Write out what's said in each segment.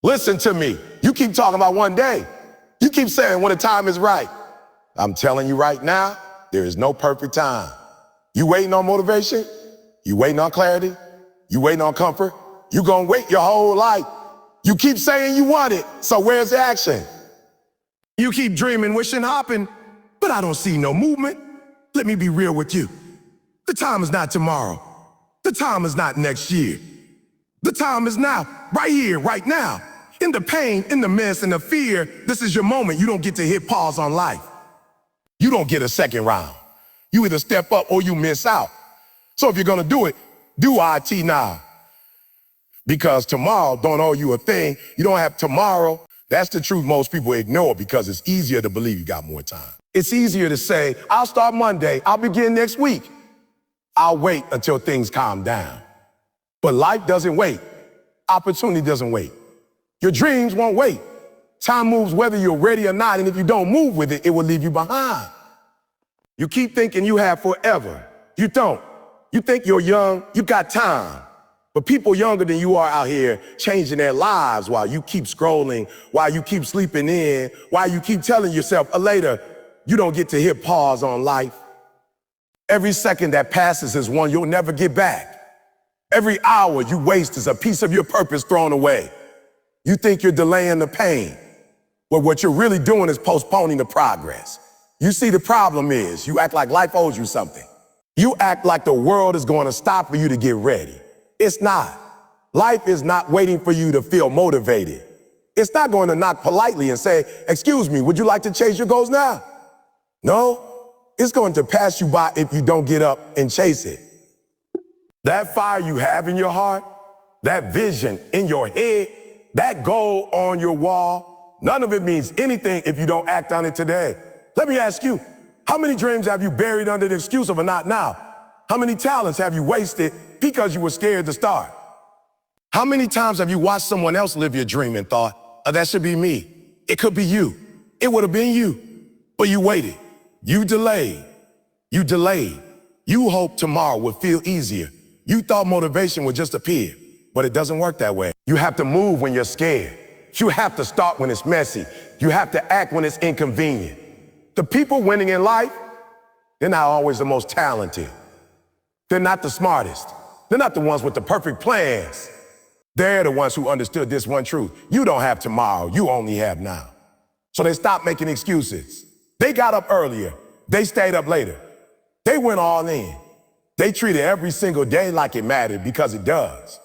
Listen to me. You keep talking about one day. You keep saying when the time is right. I'm telling you right now, there is no perfect time. You waiting on motivation? You waiting on clarity? You waiting on comfort? You gonna wait your whole life. You keep saying you want it, so where's the action? You keep dreaming, wishing, hopping, but I don't see no movement. Let me be real with you. The time is not tomorrow. The time is not next year. The time is now, right here, right now. In the pain, in the mess, in the fear, this is your moment. You don't get to hit pause on life. You don't get a second round. You either step up or you miss out. So if you're gonna do it, do IT now. Because tomorrow don't owe you a thing. You don't have tomorrow. That's the truth most people ignore because it's easier to believe you got more time. It's easier to say, I'll start Monday, I'll begin next week. I'll wait until things calm down. But life doesn't wait. Opportunity doesn't wait. Your dreams won't wait. Time moves whether you're ready or not, and if you don't move with it, it will leave you behind. You keep thinking you have forever. You don't. You think you're young, you got time. But people younger than you are out here changing their lives while you keep scrolling, while you keep sleeping in, while you keep telling yourself later, you don't get to hit pause on life. Every second that passes is one you'll never get back. Every hour you waste is a piece of your purpose thrown away. You think you're delaying the pain, but what you're really doing is postponing the progress. You see, the problem is you act like life owes you something. You act like the world is going to stop for you to get ready. It's not. Life is not waiting for you to feel motivated. It's not going to knock politely and say, excuse me, would you like to chase your goals now? No, it's going to pass you by if you don't get up and chase it. That fire you have in your heart, that vision in your head, that goal on your wall, none of it means anything if you don't act on it today. Let me ask you, how many dreams have you buried under the excuse of a not now? How many talents have you wasted because you were scared to start? How many times have you watched someone else live your dream and thought, oh, that should be me. It could be you. It would have been you. But you waited. You delayed. You delayed. You hoped tomorrow would feel easier. You thought motivation would just appear, but it doesn't work that way. You have to move when you're scared. You have to start when it's messy. You have to act when it's inconvenient. The people winning in life, they're not always the most talented. They're not the smartest. They're not the ones with the perfect plans. They're the ones who understood this one truth. You don't have tomorrow, you only have now. So they stopped making excuses. They got up earlier. They stayed up later. They went all in. They treated every single day like it mattered because it does.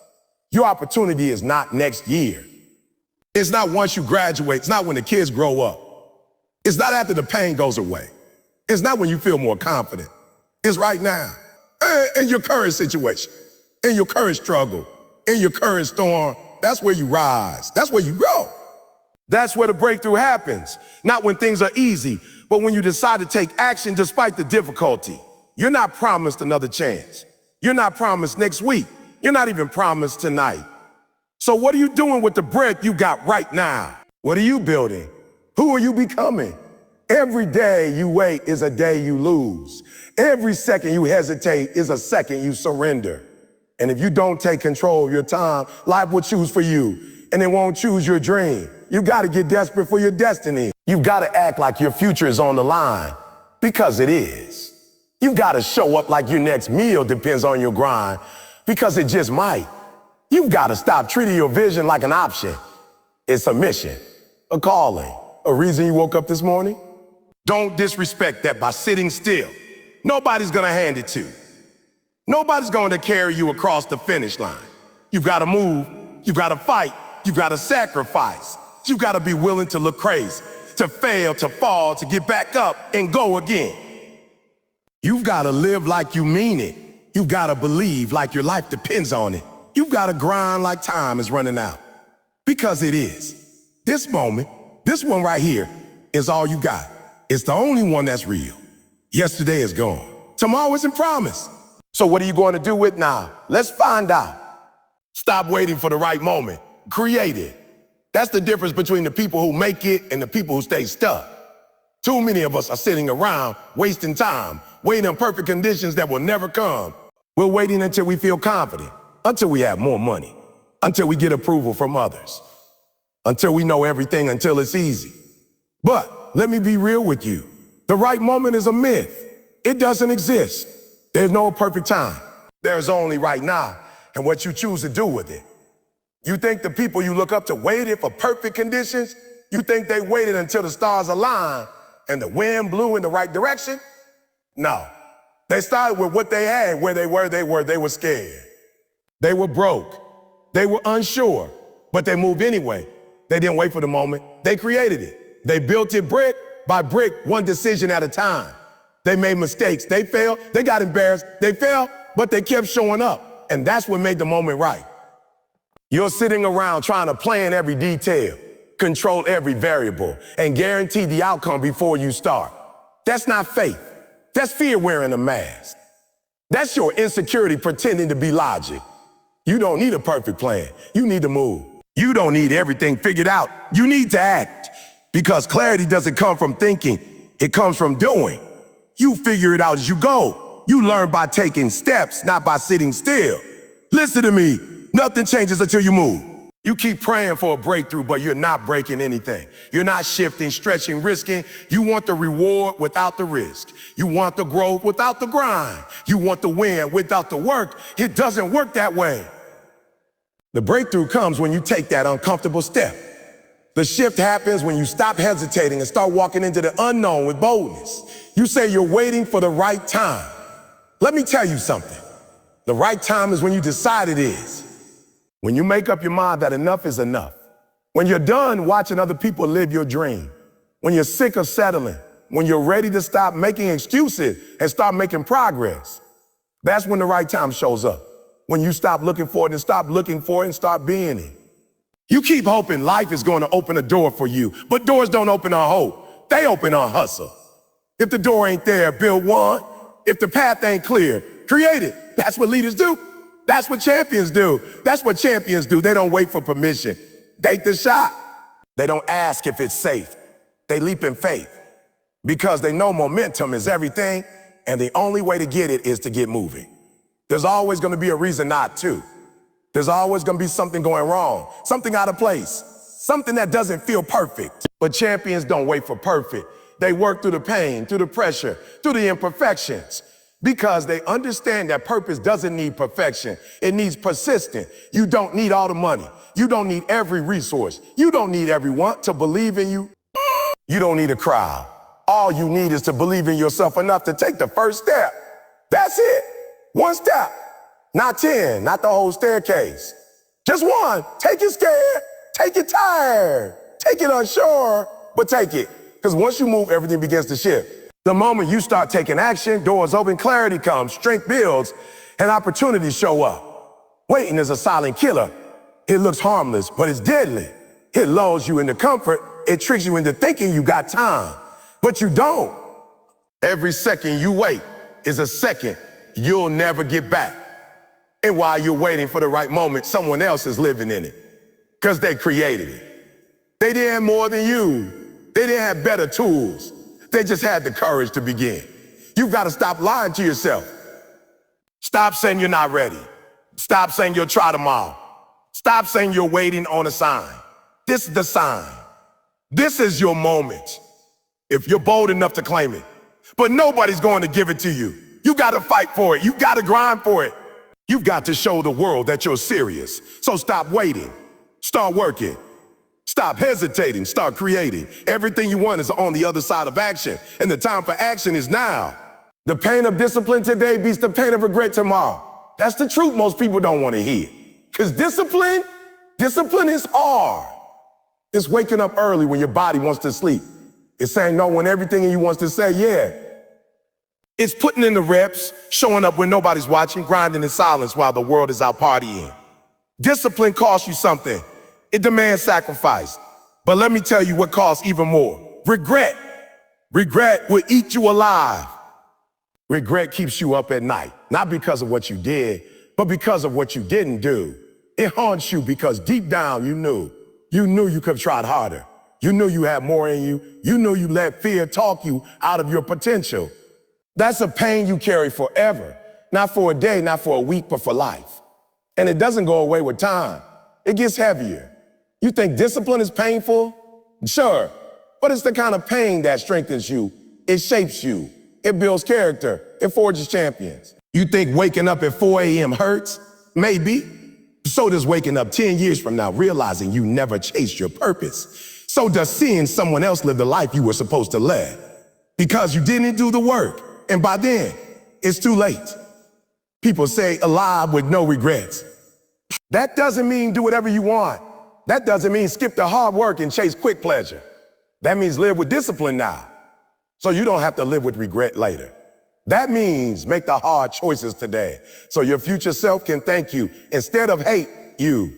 Your opportunity is not next year. It's not once you graduate. It's not when the kids grow up. It's not after the pain goes away. It's not when you feel more confident. It's right now. In your current situation, in your current struggle, in your current storm, that's where you rise. That's where you grow. That's where the breakthrough happens. Not when things are easy, but when you decide to take action despite the difficulty. You're not promised another chance. You're not promised next week. You're not even promised tonight. So what are you doing with the bread you got right now? What are you building? Who are you becoming? Every day you wait is a day you lose. Every second you hesitate is a second you surrender. And if you don't take control of your time, life will choose for you, and it won't choose your dream. You gotta get desperate for your destiny. You've gotta act like your future is on the line, because it is. You've gotta show up like your next meal depends on your grind, because it just might. You've gotta stop treating your vision like an option. It's a mission, a calling, a reason you woke up this morning. Don't disrespect that by sitting still. Nobody's gonna hand it to you. Nobody's going to carry you across the finish line. You've got to move, you've got to fight, you've got to sacrifice. You've got to be willing to look crazy, to fail, to fall, to get back up and go again. You've got to live like you mean it. You've got to believe like your life depends on it. You've got to grind like time is running out. Because it is. This moment, this one right here, is all you got. It's the only one that's real. Yesterday is gone. Tomorrow isn't promised. So what are you going to do with now? Let's find out. Stop waiting for the right moment. Create it. That's the difference between the people who make it and the people who stay stuck. Too many of us are sitting around wasting time, waiting on perfect conditions that will never come. We're waiting until we feel confident, until we have more money, until we get approval from others. until we know everything, until it's easy. But let me be real with you. The right moment is a myth. It doesn't exist. There's no perfect time. There's only right now and what you choose to do with it. You think the people you look up to waited for perfect conditions? You think they waited until the stars aligned and the wind blew in the right direction? No. They started with what they had, where they were scared. They were broke. They were unsure, but they moved anyway. They didn't wait for the moment. They created it. They built it brick by brick, one decision at a time. They made mistakes. They failed. They got embarrassed. They fell, but they kept showing up. And that's what made the moment right. You're sitting around trying to plan every detail, control every variable, and guarantee the outcome before you start. That's not faith. That's fear wearing a mask. That's your insecurity pretending to be logic. You don't need a perfect plan. You need to move. You don't need everything figured out. You need to act. Because clarity doesn't come from thinking. It comes from doing. You figure it out as you go. You learn by taking steps, not by sitting still. Listen to me. Nothing changes until you move. You keep praying for a breakthrough, but you're not breaking anything. You're not shifting, stretching, risking. You want the reward without the risk. You want the growth without the grind. You want the win without the work. It doesn't work that way. The breakthrough comes when you take that uncomfortable step. The shift happens when you stop hesitating and start walking into the unknown with boldness. You say you're waiting for the right time. Let me tell you something. The right time is when you decide it is. When you make up your mind that enough is enough. When you're done watching other people live your dream. When you're sick of settling. When you're ready to stop making excuses and start making progress. That's when the right time shows up. When you stop looking for it and stop looking for it and start being it. You keep hoping life is going to open a door for you, but doors don't open on hope. They open on hustle. If the door ain't there, build one. If the path ain't clear, create it. That's what leaders do. That's what champions do. That's what champions do. They don't wait for permission. Take the shot. They don't ask if it's safe. They leap in faith because they know momentum is everything, and the only way to get it is to get moving. There's always going to be a reason not to. There's always going to be something going wrong, something out of place, something that doesn't feel perfect. But champions don't wait for perfect. They work through the pain, through the pressure, through the imperfections, because they understand that purpose doesn't need perfection. It needs persistence. You don't need all the money. You don't need every resource. You don't need everyone to believe in you. You don't need a crowd. All you need is to believe in yourself enough to take the first step. That's it. One step. Not 10, not the whole staircase. Just one. Take it scared. Take it tired. Take it unsure, but take it. Because once you move, everything begins to shift. The moment you start taking action, doors open, clarity comes, strength builds, and opportunities show up. Waiting is a silent killer. It looks harmless, but it's deadly. It lulls you into comfort. It tricks you into thinking you got time, but you don't. Every second you wait is a second you'll never get back. And while you're waiting for the right moment, someone else is living in it because they created it. They didn't have more than you. They didn't have better tools. They just had the courage to begin. You've got to stop lying to yourself. Stop saying you're not ready. Stop saying you'll try tomorrow. Stop saying you're waiting on a sign. This is the sign. This is your moment. If you're bold enough to claim it. But nobody's going to give it to you. You got to fight for it. You got to grind for it. You've got to show the world that you're serious. So stop waiting. Start working. Stop hesitating. Start creating. Everything you want is on the other side of action. And the time for action is now. The pain of discipline today beats the pain of regret tomorrow. That's the truth most people don't want to hear. Because discipline is hard. It's waking up early when your body wants to sleep. It's saying no when everything in you wants to say yeah. It's putting in the reps, showing up when nobody's watching, grinding in silence while the world is out partying. Discipline costs you something. It demands sacrifice. But let me tell you what costs even more. Regret. Regret will eat you alive. Regret keeps you up at night, not because of what you did, but because of what you didn't do. It haunts you because deep down you knew you could have tried harder. You knew you had more in you. You knew you let fear talk you out of your potential. That's a pain you carry forever. Not for a day, not for a week, but for life. And it doesn't go away with time. It gets heavier. You think discipline is painful? Sure, but it's the kind of pain that strengthens you. It shapes you. It builds character. It forges champions. You think waking up at 4 a.m. hurts? Maybe. So does waking up 10 years from now realizing you never chased your purpose. So does seeing someone else live the life you were supposed to live. Because you didn't do the work. And by then, it's too late. People say alive with no regrets. That doesn't mean do whatever you want. That doesn't mean skip the hard work and chase quick pleasure. That means live with discipline now, so you don't have to live with regret later. That means make the hard choices today, so your future self can thank you instead of hate you.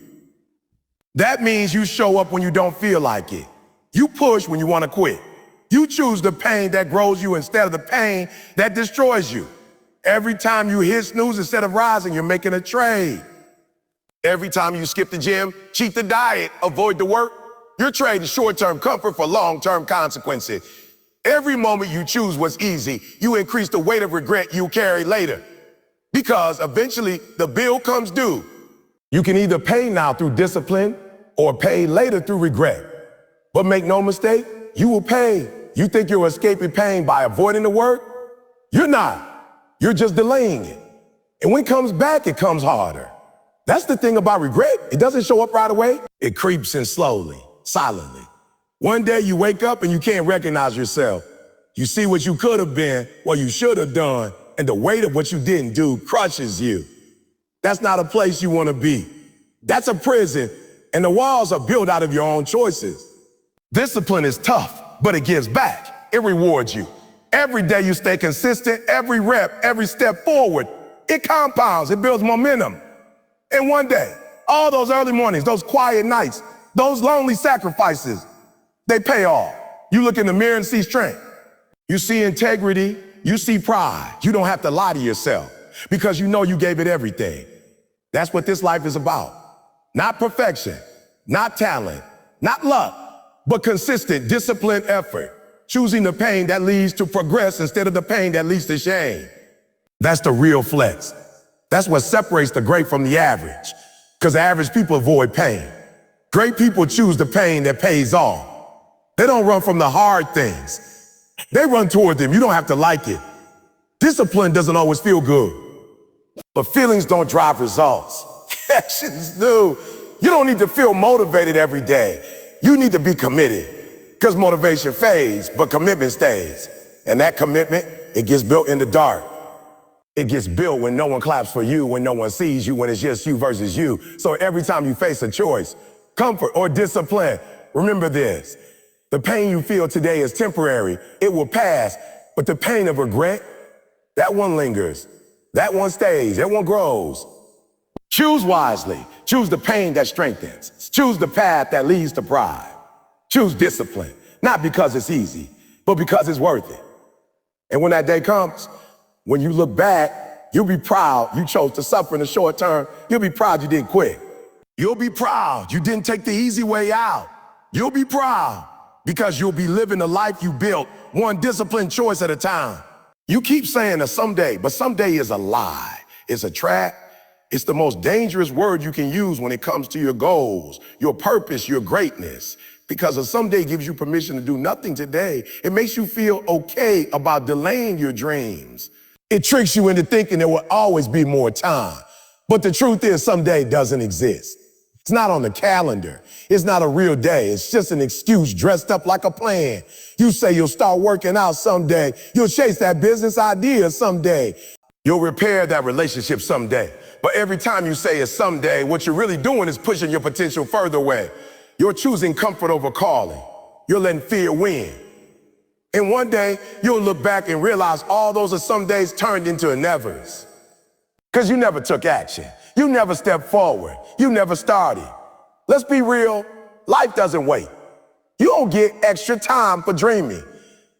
That means you show up when you don't feel like it. You push when you want to quit. You choose the pain that grows you instead of the pain that destroys you. Every time you hit snooze instead of rising, you're making a trade. Every time you skip the gym, cheat the diet, avoid the work, you're trading short-term comfort for long-term consequences. Every moment you choose what's easy, you increase the weight of regret you carry later. Because eventually the bill comes due. You can either pay now through discipline or pay later through regret. But make no mistake, you will pay. You think you're escaping pain by avoiding the work? You're not. You're just delaying it. And when it comes back, it comes harder. That's the thing about regret. It doesn't show up right away. It creeps in slowly, silently. One day you wake up and you can't recognize yourself. You see what you could have been, what you should have done, and the weight of what you didn't do crushes you. That's not a place you want to be. That's a prison, and the walls are built out of your own choices. Discipline is tough, but it gives back. It rewards you. Every day you stay consistent, every rep, every step forward, it compounds, it builds momentum. And one day, all those early mornings, those quiet nights, those lonely sacrifices, they pay off. You look in the mirror and see strength. You see integrity, you see pride. You don't have to lie to yourself because you know you gave it everything. That's what this life is about. Not perfection, not talent, not luck, but consistent, disciplined effort. Choosing the pain that leads to progress instead of the pain that leads to shame. That's the real flex. That's what separates the great from the average, because average people avoid pain. Great people choose the pain that pays off. They don't run from the hard things. They run toward them. You don't have to like it. Discipline doesn't always feel good, but feelings don't drive results. Actions do. You don't need to feel motivated every day. You need to be committed, because motivation fades, but commitment stays. And that commitment, it gets built in the dark. It gets built when no one claps for you, when no one sees you, when it's just you versus you. So every time you face a choice, comfort or discipline, remember this. The pain you feel today is temporary. It will pass. But the pain of regret, that one lingers. That one stays. That one grows. Choose wisely. Choose the pain that strengthens. Choose the path that leads to pride. Choose discipline, not because it's easy, but because it's worth it. And when that day comes, when you look back, you'll be proud you chose to suffer in the short term. You'll be proud you didn't quit. You'll be proud you didn't take the easy way out. You'll be proud because you'll be living the life you built, one disciplined choice at a time. You keep saying a someday, but someday is a lie. It's a trap. It's the most dangerous word you can use when it comes to your goals, your purpose, your greatness. Because a someday gives you permission to do nothing today. It makes you feel okay about delaying your dreams. It tricks you into thinking there will always be more time. But the truth is someday doesn't exist. It's not on the calendar. It's not a real day. It's just an excuse dressed up like a plan. You say you'll start working out someday. You'll chase that business idea someday. You'll repair that relationship someday. But every time you say it's someday, what you're really doing is pushing your potential further away. You're choosing comfort over calling. You're letting fear win. And one day, you'll look back and realize all those are some days turned into a nevers. Because you never took action. You never stepped forward. You never started. Let's be real, life doesn't wait. You don't get extra time for dreaming.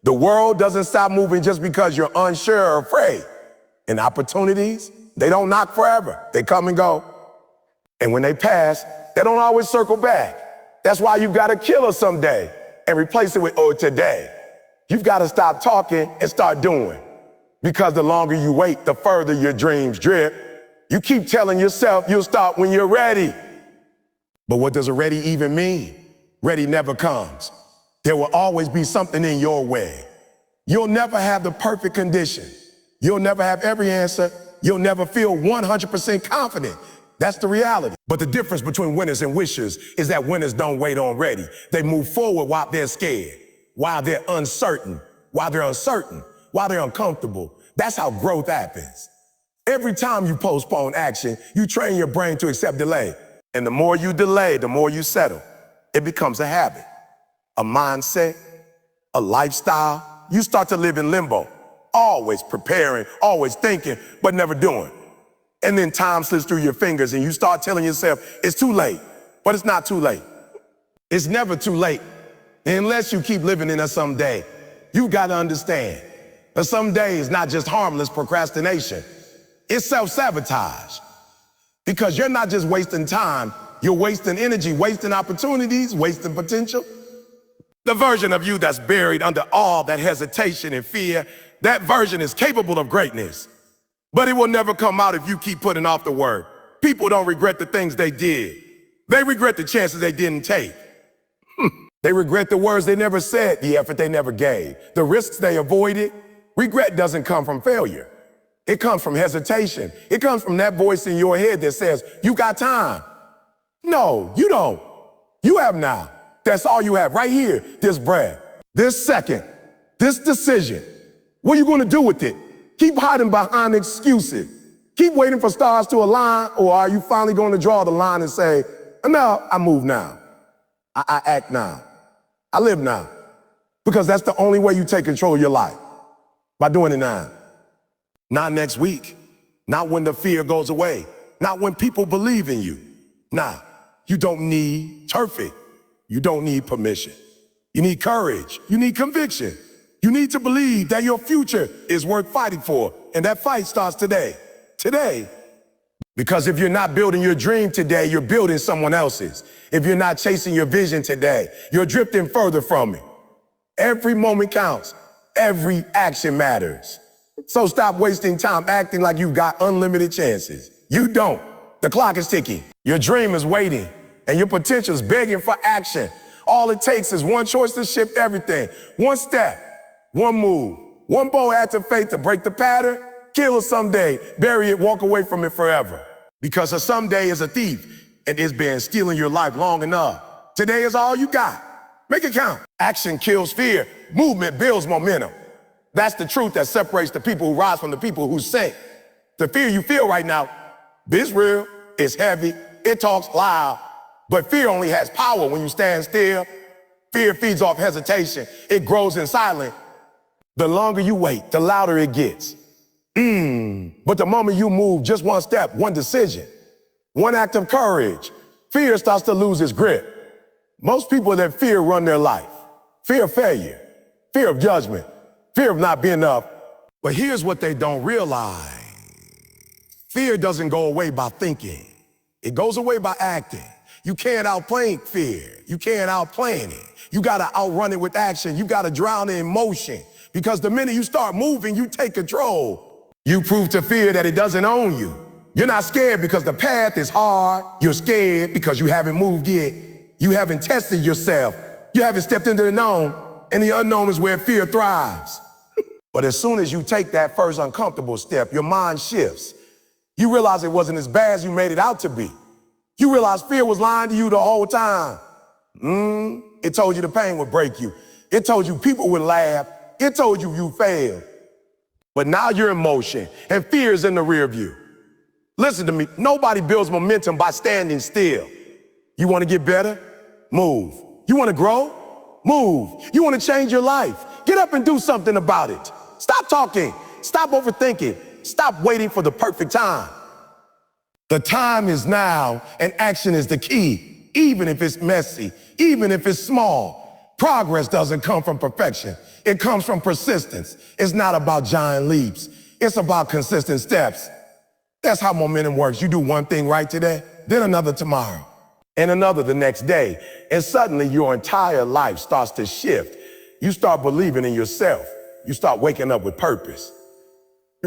The world doesn't stop moving just because you're unsure or afraid. And opportunities, they don't knock forever. They come and go. And when they pass, they don't always circle back. That's why you've got to kill her someday and replace it with, oh, today. You've got to stop talking and start doing. Because the longer you wait, the further your dreams drift. You keep telling yourself you'll start when you're ready. But what does ready even mean? Ready never comes. There will always be something in your way. You'll never have the perfect condition. You'll never have every answer. You'll never feel 100% confident. That's the reality. But the difference between winners and wishers is that winners don't wait on ready. They move forward while they're scared, while they're uncertain, while they're uncomfortable. That's how growth happens. Every time you postpone action, you train your brain to accept delay. And the more you delay, the more you settle. It becomes a habit, a mindset, a lifestyle. You start to live in limbo, always preparing, always thinking, but never doing. And then time slips through your fingers and you start telling yourself, it's too late. But it's not too late. It's never too late. Unless you keep living in a someday. You gotta understand that someday is not just harmless procrastination. It's self-sabotage. Because you're not just wasting time, you're wasting energy, wasting opportunities, wasting potential. The version of you that's buried under all that hesitation and fear, that version is capable of greatness. But it will never come out if you keep putting off the work. People don't regret the things they did. They regret the chances they didn't take. They regret the words they never said, the effort they never gave, the risks they avoided. Regret doesn't come from failure. It comes from hesitation. It comes from that voice in your head that says, you got time. No, you don't. You have now. That's all you have right here, this breath, this second, this decision. What are you going to do with it? Keep hiding behind excuses. Keep waiting for stars to align, or are you finally going to draw the line and say, no, I move now. I act now. I live now. Because that's the only way you take control of your life, by doing it now. Not next week, not when the fear goes away, not when people believe in you. Nah, you don't need perfect. You don't need permission. You need courage. You need conviction. You need to believe that your future is worth fighting for. And that fight starts today. Today. Because if you're not building your dream today, you're building someone else's. If you're not chasing your vision today, you're drifting further from it. Every moment counts. Every action matters. So stop wasting time acting like you've got unlimited chances. You don't. The clock is ticking. Your dream is waiting, and your potential is begging for action. All it takes is one choice to shift everything. One step, one move, one bold act of faith to break the pattern, kill it someday, bury it, walk away from it forever. Because a someday is a thief, and it's been stealing your life long enough. Today is all you got. Make it count. Action kills fear. Movement builds momentum. That's the truth that separates the people who rise from the people who sink. The fear you feel right now, it's real, it's heavy, it talks loud, but fear only has power when you stand still. Fear feeds off hesitation. It grows in silence. The longer you wait, the louder it gets. But the moment you move just one step, one decision, one act of courage, fear starts to lose its grip. Most people that fear run their life. Fear of failure, fear of judgment, fear of not being enough. But here's what they don't realize. Fear doesn't go away by thinking. It goes away by acting. You can't outplay fear. You can't outplan it. You gotta outrun it with action. You gotta drown it in motion. Because the minute you start moving, you take control. You prove to fear that it doesn't own you. You're not scared because the path is hard. You're scared because you haven't moved yet. You haven't tested yourself. You haven't stepped into the known. And the unknown is where fear thrives. But as soon as you take that first uncomfortable step, your mind shifts. You realize it wasn't as bad as you made it out to be. You realize fear was lying to you the whole time. It told you the pain would break you. It told you people would laugh. It told you you failed. But now you're in motion and fear is in the rear view. Listen to me, nobody builds momentum by standing still. You want to get better? Move. You want to grow? Move. You want to change your life? Get up and do something about it. Stop talking. Stop overthinking. Stop waiting for the perfect time. The time is now, and action is the key, even if it's messy, even if it's small. Progress doesn't come from perfection. It comes from persistence. It's not about giant leaps. It's about consistent steps. That's how momentum works. You do one thing right today, then another tomorrow, and another the next day. And suddenly your entire life starts to shift. You start believing in yourself. You start waking up with purpose.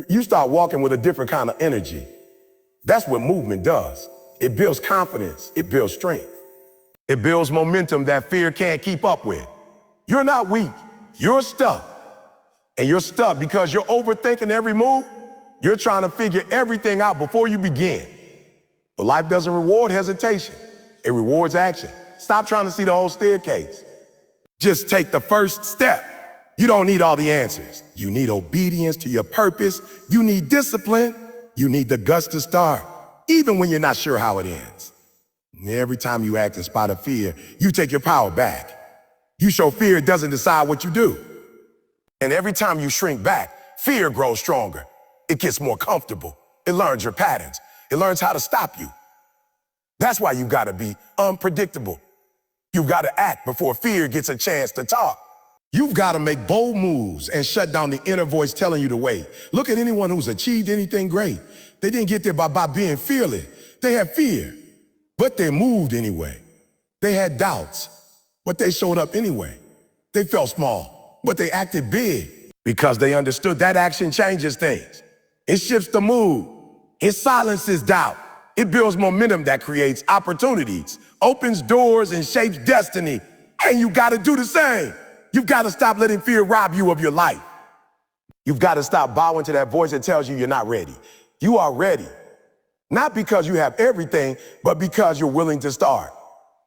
You start walking with a different kind of energy. That's what movement does. It builds confidence. It builds strength. It builds momentum that fear can't keep up with. You're not weak, you're stuck. And you're stuck because you're overthinking every move. You're trying to figure everything out before you begin. But life doesn't reward hesitation, it rewards action. Stop trying to see the whole staircase. Just take the first step. You don't need all the answers. You need obedience to your purpose. You need discipline. You need the guts to start, even when you're not sure how it ends. Every time you act in spite of fear, you take your power back. You show fear it doesn't decide what you do. And every time you shrink back, fear grows stronger. It gets more comfortable. It learns your patterns. It learns how to stop you. That's why you gotta be unpredictable. You've gotta act before fear gets a chance to talk. You've gotta make bold moves and shut down the inner voice telling you to wait. Look at anyone who's achieved anything great. They didn't get there by being fearless. They had fear, but they moved anyway. They had doubts, but they showed up anyway. They felt small, but they acted big because they understood that action changes things. It shifts the mood. It silences doubt. It builds momentum that creates opportunities, opens doors, and shapes destiny. And you gotta do the same. You've gotta stop letting fear rob you of your life. You've gotta stop bowing to that voice that tells you you're not ready. You are ready. Not because you have everything, but because you're willing to start.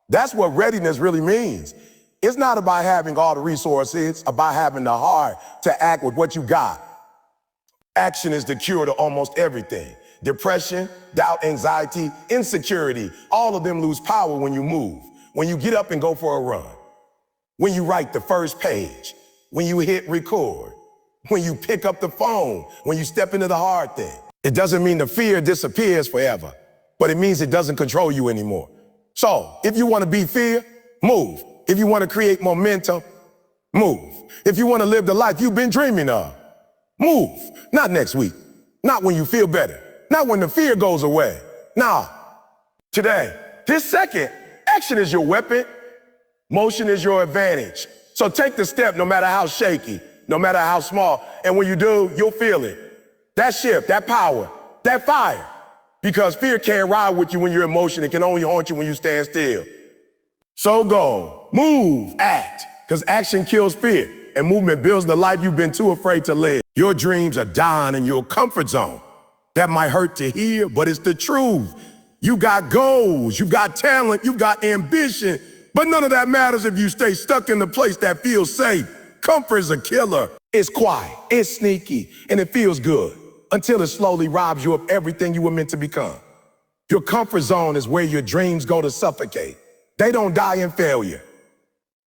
That's what readiness really means. It's not about having all the resources, it's about having the heart to act with what you got. Action is the cure to almost everything. Depression, doubt, anxiety, insecurity, all of them lose power when you move, when you get up and go for a run, when you write the first page, when you hit record, when you pick up the phone, when you step into the hard thing. It doesn't mean the fear disappears forever, but it means it doesn't control you anymore. So if you want to beat fear, move. If you want to create momentum, move. If you want to live the life you've been dreaming of, move. Not next week, not when you feel better, not when the fear goes away. Nah, today, this second, action is your weapon, motion is your advantage. So take the step no matter how shaky, no matter how small, and when you do, you'll feel it. That shift, that power, that fire. Because fear can't ride with you when you're in motion, it can only haunt you when you stand still. So go, move, act, because action kills fear, and movement builds the life you've been too afraid to live. Your dreams are dying in your comfort zone. That might hurt to hear, but it's the truth. You got goals, you got talent, you got ambition, but none of that matters if you stay stuck in the place that feels safe. Comfort is a killer. It's quiet, it's sneaky, and it feels good until it slowly robs you of everything you were meant to become. Your comfort zone is where your dreams go to suffocate. They don't die in failure.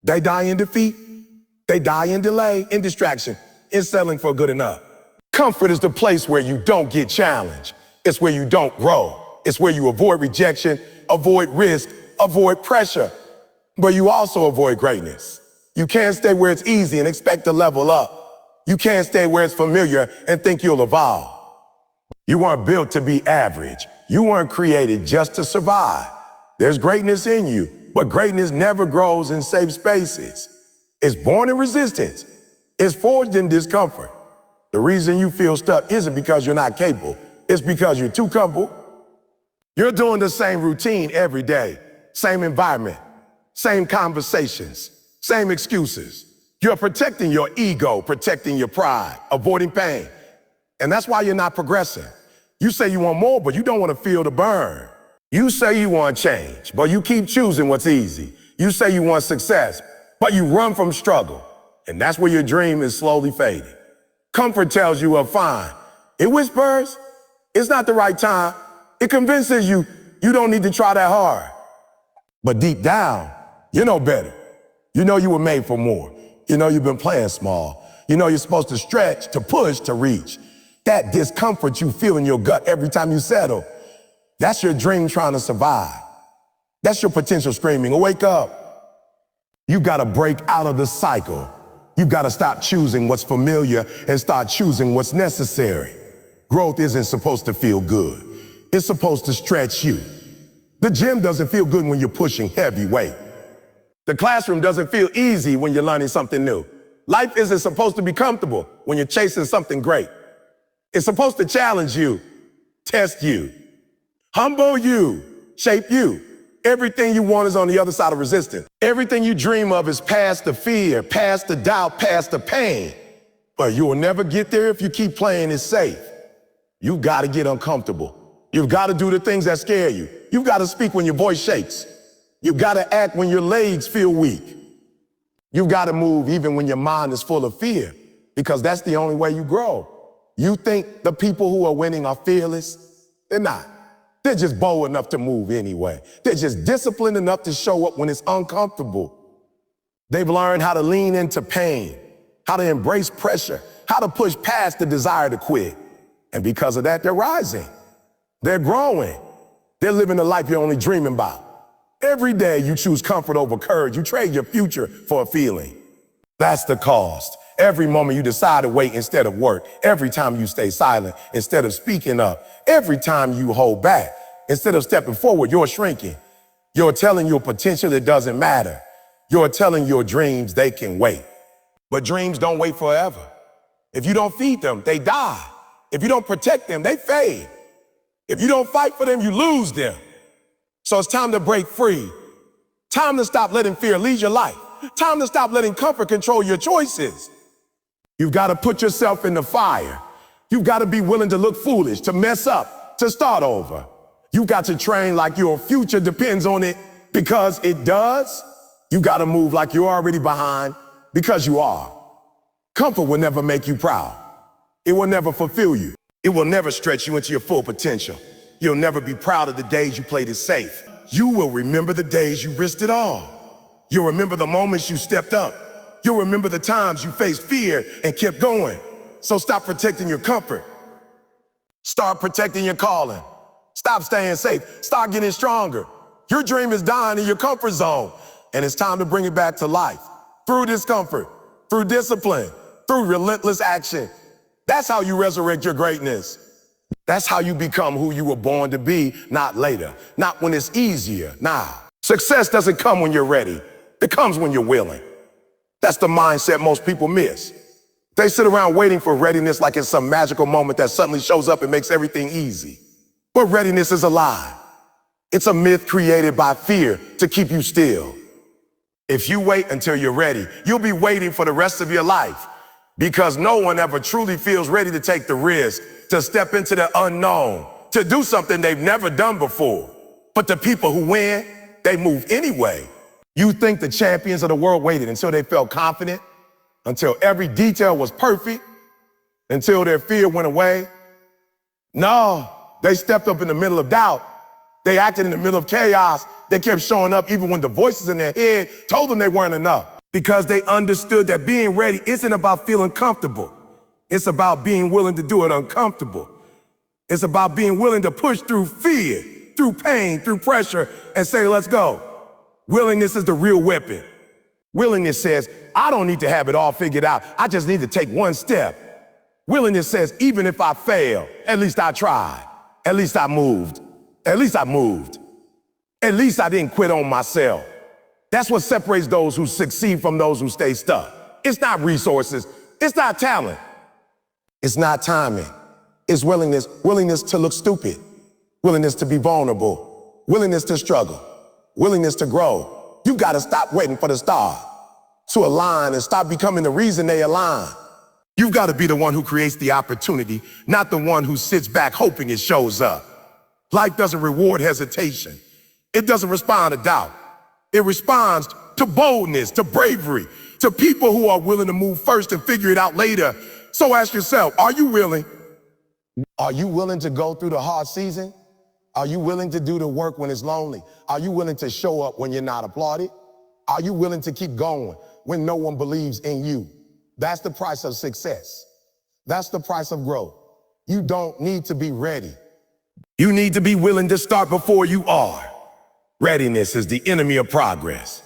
They die in defeat. They die in delay, in distraction, in settling for good enough. Comfort is the place where you don't get challenged. It's where you don't grow. It's where you avoid rejection, avoid risk, avoid pressure. But you also avoid greatness. You can't stay where it's easy and expect to level up. You can't stay where it's familiar and think you'll evolve. You weren't built to be average. You weren't created just to survive. There's greatness in you, but greatness never grows in safe spaces. It's born in resistance. It's forged in discomfort. The reason you feel stuck isn't because you're not capable. It's because you're too comfortable. You're doing the same routine every day, same environment, same conversations, same excuses. You're protecting your ego, protecting your pride, avoiding pain. And that's why you're not progressing. You say you want more, but you don't want to feel the burn. You say you want change, but you keep choosing what's easy. You say you want success, but you run from struggle. And that's where your dream is slowly fading. Comfort tells you, well, fine. It whispers, it's not the right time. It convinces you, you don't need to try that hard. But deep down, you know better. You know you were made for more. You know you've been playing small. You know you're supposed to stretch, to push, to reach. That discomfort you feel in your gut every time you settle, that's your dream trying to survive. That's your potential screaming, wake up. You've got to break out of the cycle. You've got to stop choosing what's familiar and start choosing what's necessary. Growth isn't supposed to feel good. It's supposed to stretch you. The gym doesn't feel good when you're pushing heavy weight. The classroom doesn't feel easy when you're learning something new. Life isn't supposed to be comfortable when you're chasing something great. It's supposed to challenge you, test you, humble you, shape you, Everything you want is on the other side of resistance. Everything you dream of is past the fear, past the doubt, past the pain. But you will never get there if you keep playing it safe. You've got to get uncomfortable. You've got to do the things that scare you. You've got to speak when your voice shakes. You've got to act when your legs feel weak. You've got to move even when your mind is full of fear, because that's the only way you grow. You think the people who are winning are fearless? They're not. They're just bold enough to move anyway. They're just disciplined enough to show up when it's uncomfortable. They've learned how to lean into pain, how to embrace pressure, how to push past the desire to quit. And because of that, they're rising. They're growing. They're living the life you're only dreaming about. Every day you choose comfort over courage. You trade your future for a feeling. That's the cost. Every moment you decide to wait instead of work. Every time you stay silent instead of speaking up. Every time you hold back instead of stepping forward, you're shrinking. You're telling your potential it doesn't matter. You're telling your dreams they can wait. But dreams don't wait forever. If you don't feed them, they die. If you don't protect them, they fade. If you don't fight for them, you lose them. So it's time to break free. Time to stop letting fear lead your life. Time to stop letting comfort control your choices. You've got to put yourself in the fire. You've got to be willing to look foolish, to mess up, to start over. You've got to train like your future depends on it, because it does. You got to move like you're already behind, because you are. Comfort will never make you proud. It will never fulfill you. It will never stretch you into your full potential. You'll never be proud of the days you played it safe. You will remember the days you risked it all. You'll remember the moments you stepped up. You'll remember the times you faced fear and kept going. So stop protecting your comfort. Start protecting your calling. Stop staying safe. Start getting stronger. Your dream is dying in your comfort zone, and it's time to bring it back to life. Through discomfort, through discipline, through relentless action. That's how you resurrect your greatness. That's how you become who you were born to be, not later, not when it's easier, now. Success doesn't come when you're ready. It comes when you're willing. That's the mindset most people miss. They sit around waiting for readiness like it's some magical moment that suddenly shows up and makes everything easy. But readiness is a lie. It's a myth created by fear to keep you still. If you wait until you're ready, you'll be waiting for the rest of your life, because no one ever truly feels ready to take the risk, to step into the unknown, to do something they've never done before. But the people who win, they move anyway. You think the champions of the world waited until they felt confident, until every detail was perfect, until their fear went away? No, they stepped up in the middle of doubt. They acted in the middle of chaos. They kept showing up even when the voices in their head told them they weren't enough, because they understood that being ready isn't about feeling comfortable. It's about being willing to do it uncomfortable. It's about being willing to push through fear, through pain, through pressure, and say, let's go. Willingness is the real weapon. Willingness says, I don't need to have it all figured out. I just need to take one step. Willingness says, even if I fail, at least I tried. At least I moved. At least I moved. At least I didn't quit on myself. That's what separates those who succeed from those who stay stuck. It's not resources. It's not talent. It's not timing. It's willingness. Willingness to look stupid. Willingness to be vulnerable. Willingness to struggle. Willingness to grow. You got to stop waiting for the star to align and stop becoming the reason they align. You've got to be the one who creates the opportunity, not the one who sits back hoping it shows up. Life doesn't reward hesitation. It doesn't respond to doubt. It responds to boldness, to bravery, to people who are willing to move first and figure it out later. So ask yourself, are you willing? Are you willing to go through the hard season? Are you willing to do the work when it's lonely? Are you willing to show up when you're not applauded? Are you willing to keep going when no one believes in you? That's the price of success. That's the price of growth. You don't need to be ready. You need to be willing to start before you are. Readiness is the enemy of progress.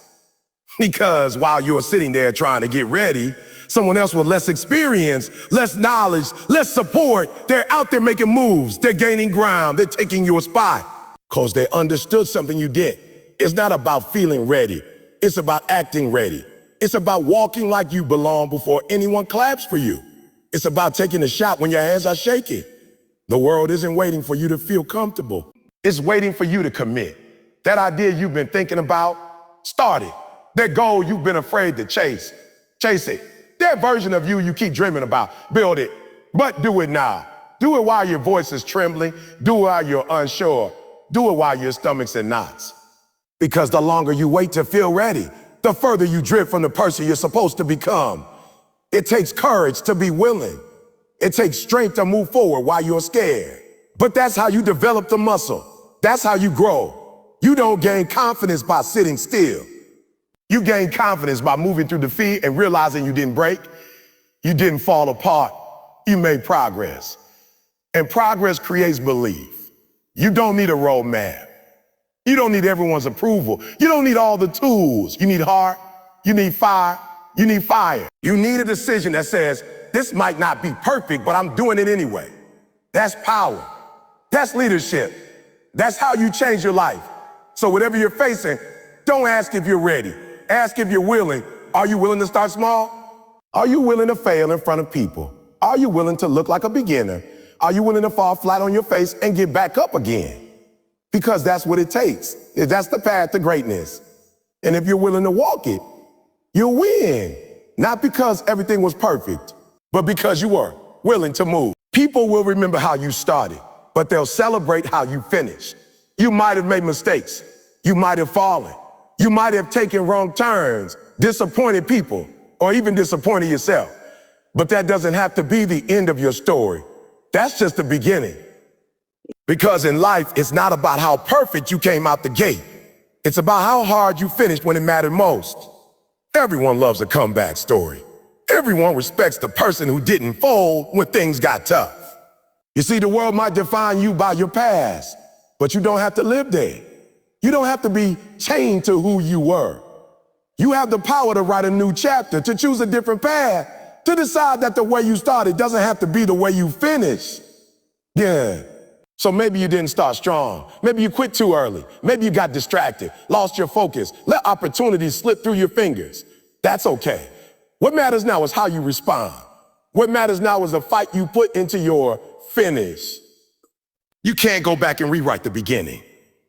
Because while you're sitting there trying to get ready, someone else with less experience, less knowledge, less support, they're out there making moves. They're gaining ground. They're taking your spot because they understood something you did. It's not about feeling ready. It's about acting ready. It's about walking like you belong before anyone claps for you. It's about taking a shot when your hands are shaking. The world isn't waiting for you to feel comfortable. It's waiting for you to commit. That idea you've been thinking about, start it. That goal you've been afraid to chase it. That version of you keep dreaming about, build it. But do it now. Do it while your voice is trembling. Do it while you're unsure. Do it while your stomach's in knots. Because the longer you wait to feel ready, the further you drift from the person you're supposed to become. It takes courage to be willing. It takes strength to move forward while you're scared. But that's how you develop the muscle. That's how you grow. You don't gain confidence by sitting still. You gain confidence by moving through defeat and realizing you didn't break. You didn't fall apart. You made progress. And progress creates belief. You don't need a roadmap. You don't need everyone's approval. You don't need all the tools. You need heart. You need fire. You need fire. You need a decision that says, this might not be perfect, but I'm doing it anyway. That's power. That's leadership. That's how you change your life. So whatever you're facing, don't ask if you're ready. Ask if you're willing. Are you willing to start small? Are you willing to fail in front of people? Are you willing to look like a beginner? Are you willing to fall flat on your face and get back up again? Because that's what it takes. That's the path to greatness. And if you're willing to walk it, you'll win. Not because everything was perfect, but because you were willing to move. People will remember how you started, but they'll celebrate how you finished. You might have made mistakes. You might have fallen. You might have taken wrong turns, disappointed people, or even disappointed yourself. But that doesn't have to be the end of your story. That's just the beginning. Because in life, it's not about how perfect you came out the gate. It's about how hard you finished when it mattered most. Everyone loves a comeback story. Everyone respects the person who didn't fold when things got tough. You see, the world might define you by your past, but you don't have to live there. You don't have to be chained to who you were. You have the power to write a new chapter, to choose a different path, to decide that the way you started doesn't have to be the way you finish. Yeah. So maybe you didn't start strong. Maybe you quit too early. Maybe you got distracted, lost your focus, let opportunities slip through your fingers. That's okay. What matters now is how you respond. What matters now is the fight you put into your finish. You can't go back and rewrite the beginning,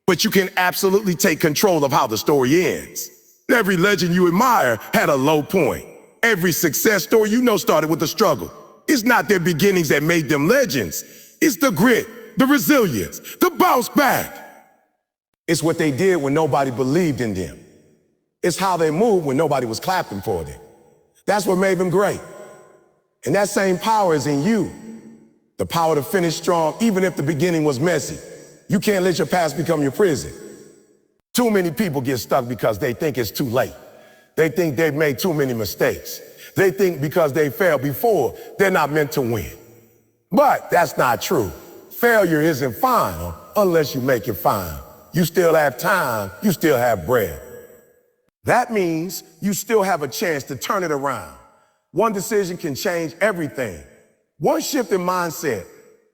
but you can absolutely take control of how the story ends. Every legend you admire had a low point. Every success story you know started with a struggle. It's not their beginnings that made them legends. It's the grit, the resilience, the bounce back. It's what they did when nobody believed in them. It's how they moved when nobody was clapping for them. That's what made them great. And that same power is in you. The power to finish strong, even if the beginning was messy. You can't let your past become your prison. Too many people get stuck because they think it's too late. They think they've made too many mistakes. They think because they failed before, they're not meant to win. But that's not true. Failure isn't final unless you make it final. You still have time, you still have breath. That means you still have a chance to turn it around. One decision can change everything. One shift in mindset,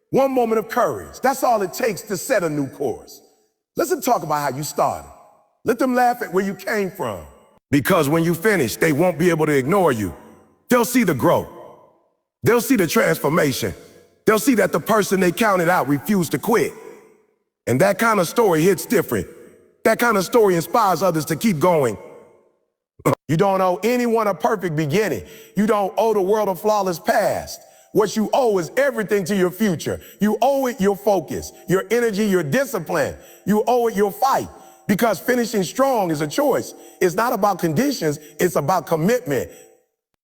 one moment of courage. That's all it takes to set a new course. Let's talk about how you started. Let them laugh at where you came from. Because when you finish, they won't be able to ignore you. They'll see the growth. They'll see the transformation. They'll see that the person they counted out refused to quit. And that kind of story hits different. That kind of story inspires others to keep going. You don't owe anyone a perfect beginning. You don't owe the world a flawless past. What you owe is everything to your future. You owe it your focus, your energy, your discipline. You owe it your fight. Because finishing strong is a choice. It's not about conditions, it's about commitment.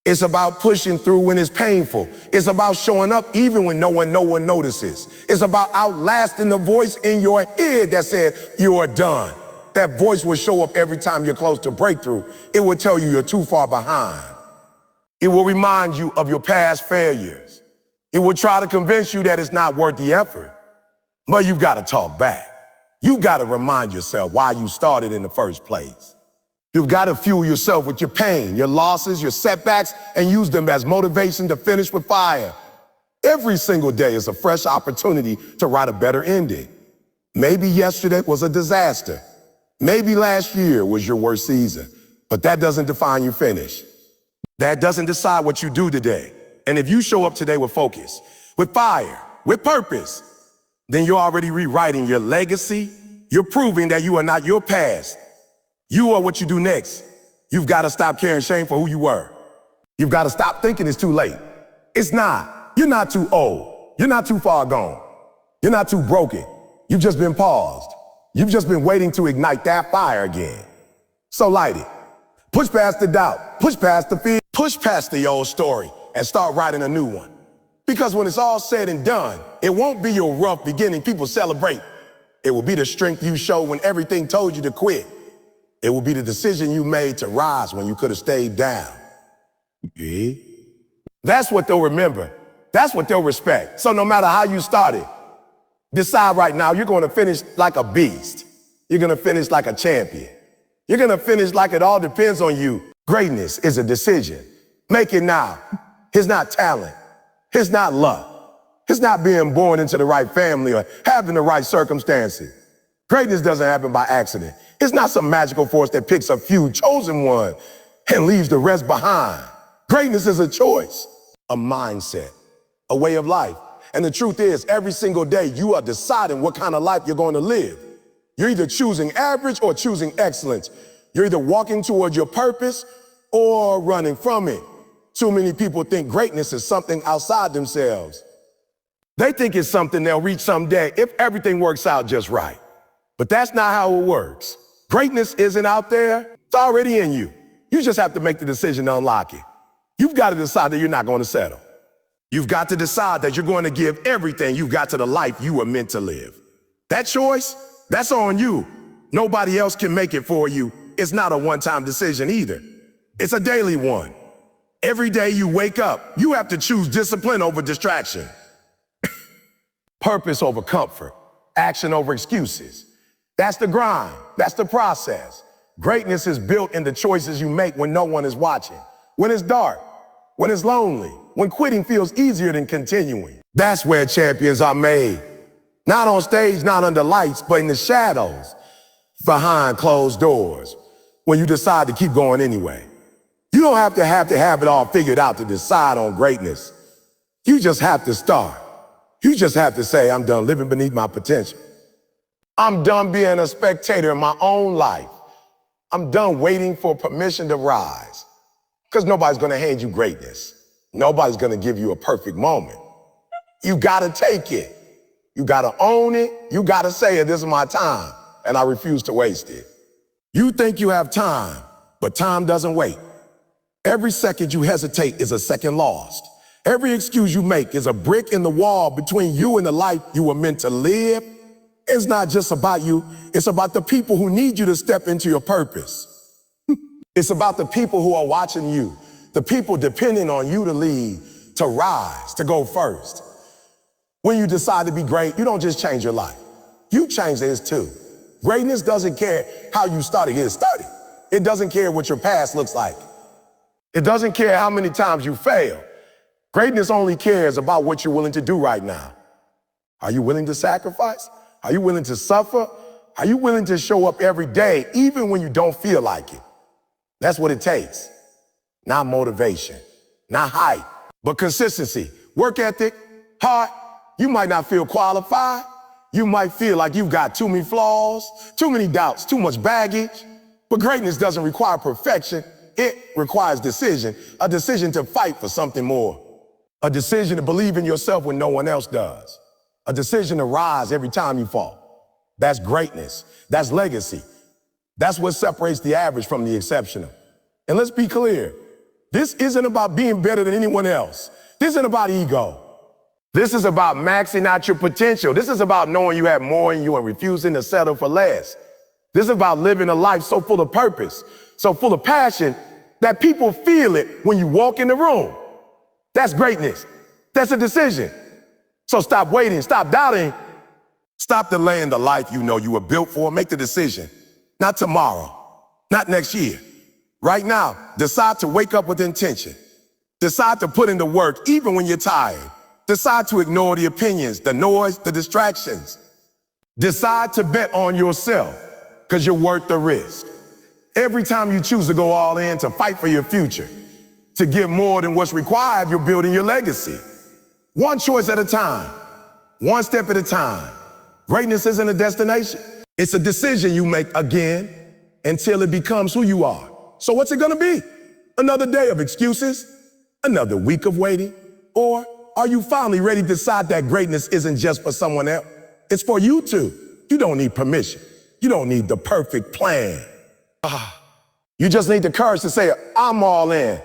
It's about pushing through when it's painful. It's about showing up even when no one notices. It's about outlasting the voice in your head that said, you are done. That voice will show up every time you're close to breakthrough. It will tell you you're too far behind. It will remind you of your past failures. It will try to convince you that it's not worth the effort. But you've got to talk back. You've got to remind yourself why you started in the first place. You've got to fuel yourself with your pain, your losses, your setbacks, and use them as motivation to finish with fire. Every single day is a fresh opportunity to write a better ending. Maybe yesterday was a disaster. Maybe last year was your worst season, but that doesn't define your finish. That doesn't decide what you do today. And if you show up today with focus, with fire, with purpose, then you're already rewriting your legacy, You're proving that you are not your past. You are what you do next. You've got to stop carrying shame for who you were. You've got to stop thinking it's too late. It's not. You're not too old. You're not too far gone. You're not too broken. You've just been paused. You've just been waiting to ignite that fire again. So light it. Push past the doubt. Push past the fear. Push past the old story and start writing a new one. Because when it's all said and done, it won't be your rough beginning people celebrate. It will be the strength you show when everything told you to quit. It will be the decision you made to rise when you could have stayed down. Yeah. That's what they'll remember. That's what they'll respect. So no matter how you started, decide right now you're going to finish like a beast. You're going to finish like a champion. You're going to finish like it all depends on you. Greatness is a decision. Make it now. It's not talent. It's not luck. It's not being born into the right family or having the right circumstances. Greatness doesn't happen by accident. It's not some magical force that picks a few chosen ones and leaves the rest behind. Greatness is a choice, a mindset, a way of life. And the truth is, every single day you are deciding what kind of life you're going to live. You're either choosing average or choosing excellence. You're either walking towards your purpose or running from it. Too many people think greatness is something outside themselves. They think it's something they'll reach someday if everything works out just right. But that's not how it works. Greatness isn't out there. It's already in you. You just have to make the decision to unlock it. You've got to decide that you're not going to settle. You've got to decide that you're going to give everything you've got to the life you were meant to live. That choice, that's on you. Nobody else can make it for you. It's not a one-time decision either. It's a daily one. Every day you wake up, you have to choose discipline over distraction. Purpose over comfort. Action over excuses. That's the grind. That's the process. Greatness is built in the choices you make when no one is watching. When it's dark. When it's lonely. When quitting feels easier than continuing. That's where champions are made. Not on stage, not under lights, but in the shadows. Behind closed doors. When you decide to keep going anyway. You don't have to have it all figured out to decide on greatness. You just have to start. You just have to say, I'm done living beneath my potential. I'm done being a spectator in my own life. I'm done waiting for permission to rise. Because nobody's going to hand you greatness. Nobody's going to give you a perfect moment. You got to take it. You got to own it. You got to say, this is my time, and I refuse to waste it. You think you have time, but time doesn't wait. Every second you hesitate is a second lost. Every excuse you make is a brick in the wall between you and the life you were meant to live. It's not just about you. It's about the people who need you to step into your purpose. It's about the people who are watching you, the people depending on you to lead, to rise, to go first. When you decide to be great, you don't just change your life. You change theirs too. Greatness doesn't care how you started. It started. It doesn't care what your past looks like. It doesn't care how many times you fail. Greatness only cares about what you're willing to do right now. Are you willing to sacrifice? Are you willing to suffer? Are you willing to show up every day, even when you don't feel like it? That's what it takes. Not motivation, not hype, but consistency, work ethic, heart. You might not feel qualified. You might feel like you've got too many flaws, too many doubts, too much baggage. But greatness doesn't require perfection. It requires decision, a decision to fight for something more, a decision to believe in yourself when no one else does, a decision to rise every time you fall. That's greatness. That's legacy. That's what separates the average from the exceptional. And let's be clear, this isn't about being better than anyone else. This isn't about ego. This is about maxing out your potential. This is about knowing you have more in you and refusing to settle for less. This is about living a life so full of purpose, so full of passion that people feel it when you walk in the room. That's greatness. That's a decision. So stop waiting, stop doubting, stop delaying the life you know you were built for. Make the decision. Not tomorrow, not next year. Right now, decide to wake up with intention. Decide to put in the work even when you're tired. Decide to ignore the opinions, the noise, the distractions. Decide to bet on yourself because you're worth the risk. Every time you choose to go all in, to fight for your future, to give more than what's required, you're building your legacy. One choice at a time, one step at a time. Greatness isn't a destination. It's a decision you make again until it becomes who you are. So what's it gonna be? Another day of excuses? Another week of waiting? Or are you finally ready to decide that greatness isn't just for someone else? It's for you too. You don't need permission. You don't need the perfect plan. You just need the courage to say, I'm all in.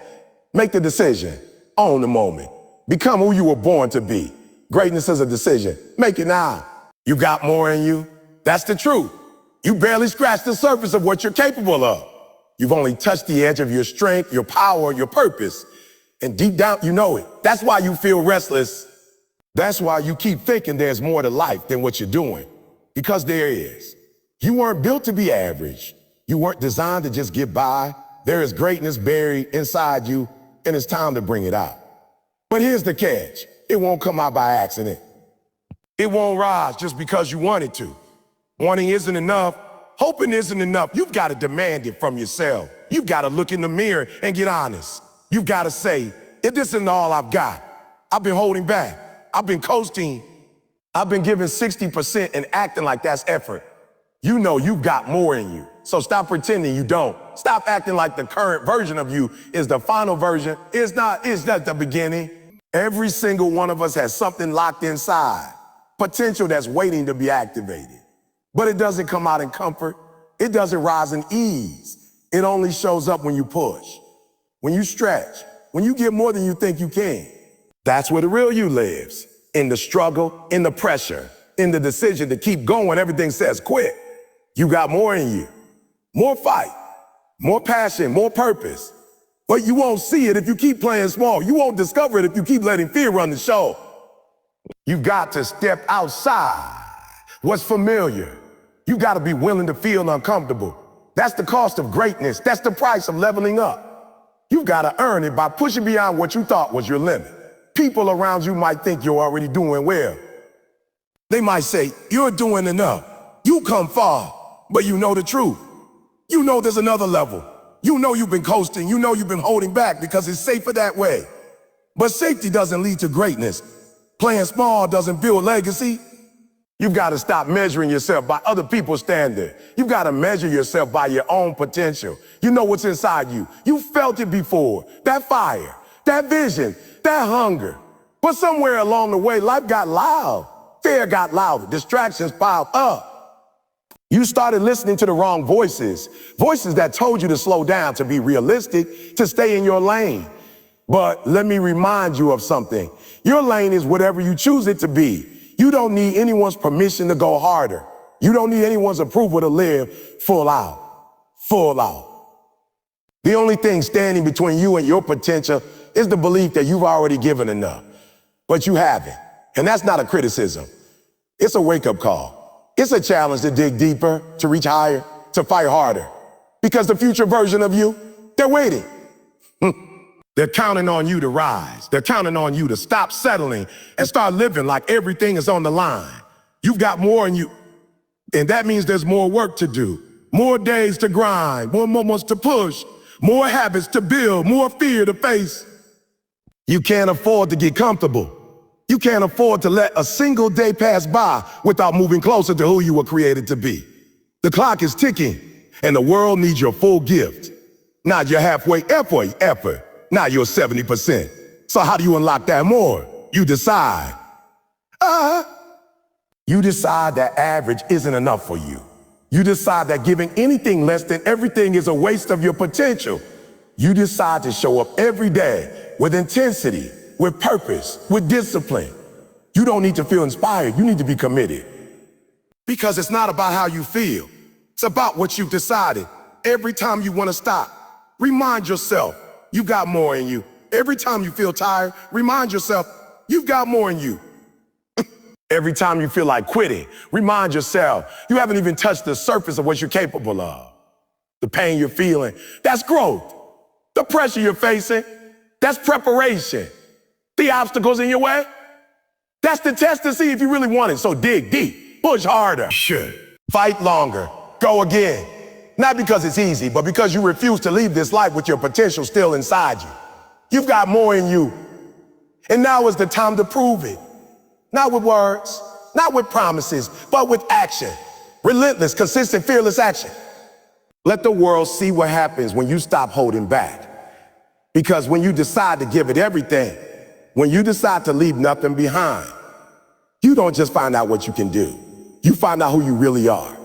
Make the decision. Own the moment. Become who you were born to be. Greatness is a decision. Make it now. You got more in you. That's the truth. You barely scratched the surface of what you're capable of. You've only touched the edge of your strength, your power, your purpose. And deep down, you know it. That's why you feel restless. That's why you keep thinking there's more to life than what you're doing. Because there is. You weren't built to be average. You weren't designed to just get by. There is greatness buried inside you, and it's time to bring it out. But here's the catch. It won't come out by accident. It won't rise just because you want it to. Wanting isn't enough. Hoping isn't enough. You've got to demand it from yourself. You've got to look in the mirror and get honest. You've got to say, if this isn't all I've got, I've been holding back. I've been coasting. I've been giving 60% and acting like that's effort. You know you've got more in you. So stop pretending you don't. Stop acting like the current version of you is the final version. It's not the beginning. Every single one of us has something locked inside. Potential that's waiting to be activated. But it doesn't come out in comfort. It doesn't rise in ease. It only shows up when you push, when you stretch, when you get more than you think you can. That's where the real you lives. In the struggle, in the pressure, in the decision to keep going when everything says quit. You got more in you. More fight, more passion, more purpose. But you won't see it if you keep playing small. You won't discover it if you keep letting fear run the show. You got to step outside what's familiar. You got to be willing to feel uncomfortable. That's the cost of greatness. That's the price of leveling up. You've got to earn it by pushing beyond what you thought was your limit. People around you might think you're already doing well. They might say, you're doing enough. You come far, but you know the truth. You know there's another level. You know you've been coasting. You know you've been holding back because it's safer that way. But safety doesn't lead to greatness. Playing small doesn't build legacy. You've got to stop measuring yourself by other people's standard. You've got to measure yourself by your own potential. You know what's inside you. You felt it before. That fire, that vision, that hunger. But somewhere along the way, life got loud. Fear got louder. Distractions piled up. You started listening to the wrong voices. Voices that told you to slow down, to be realistic, to stay in your lane. But let me remind you of something. Your lane is whatever you choose it to be. You don't need anyone's permission to go harder. You don't need anyone's approval to live full out. Full out. The only thing standing between you and your potential is the belief that you've already given enough. But you haven't. And that's not a criticism. It's a wake-up call. It's a challenge to dig deeper, to reach higher, to fight harder. Because the future version of you, they're waiting. They're counting on you to rise. They're counting on you to stop settling and start living like everything is on the line. You've got more in you. And that means there's more work to do, more days to grind, more moments to push, more habits to build, more fear to face. You can't afford to get comfortable. You can't afford to let a single day pass by without moving closer to who you were created to be. The clock is ticking, and the world needs your full gift. Not your halfway effort, not your 70%. So how do you unlock that more? You decide. You decide that average isn't enough for you. You decide that giving anything less than everything is a waste of your potential. You decide to show up every day with intensity, with purpose, with discipline. You don't need to feel inspired. You need to be committed. Because it's not about how you feel. It's about what you've decided. Every time you want to stop, remind yourself you've got more in you. Every time you feel tired, remind yourself you've got more in you. Every time you feel like quitting, remind yourself you haven't even touched the surface of what you're capable of. The pain you're feeling, that's growth. The pressure you're facing, that's preparation. The obstacles in your way, that's the test to see if you really want it. So dig deep, push harder, fight longer, go again. Not because it's easy, but because you refuse to leave this life with your potential still inside you. You've got more in you. And now is the time to prove it. Not with words, not with promises, but with action. Relentless, consistent, fearless action. Let the world see what happens when you stop holding back. Because when you decide to give it everything, when you decide to leave nothing behind, you don't just find out what you can do. You find out who you really are.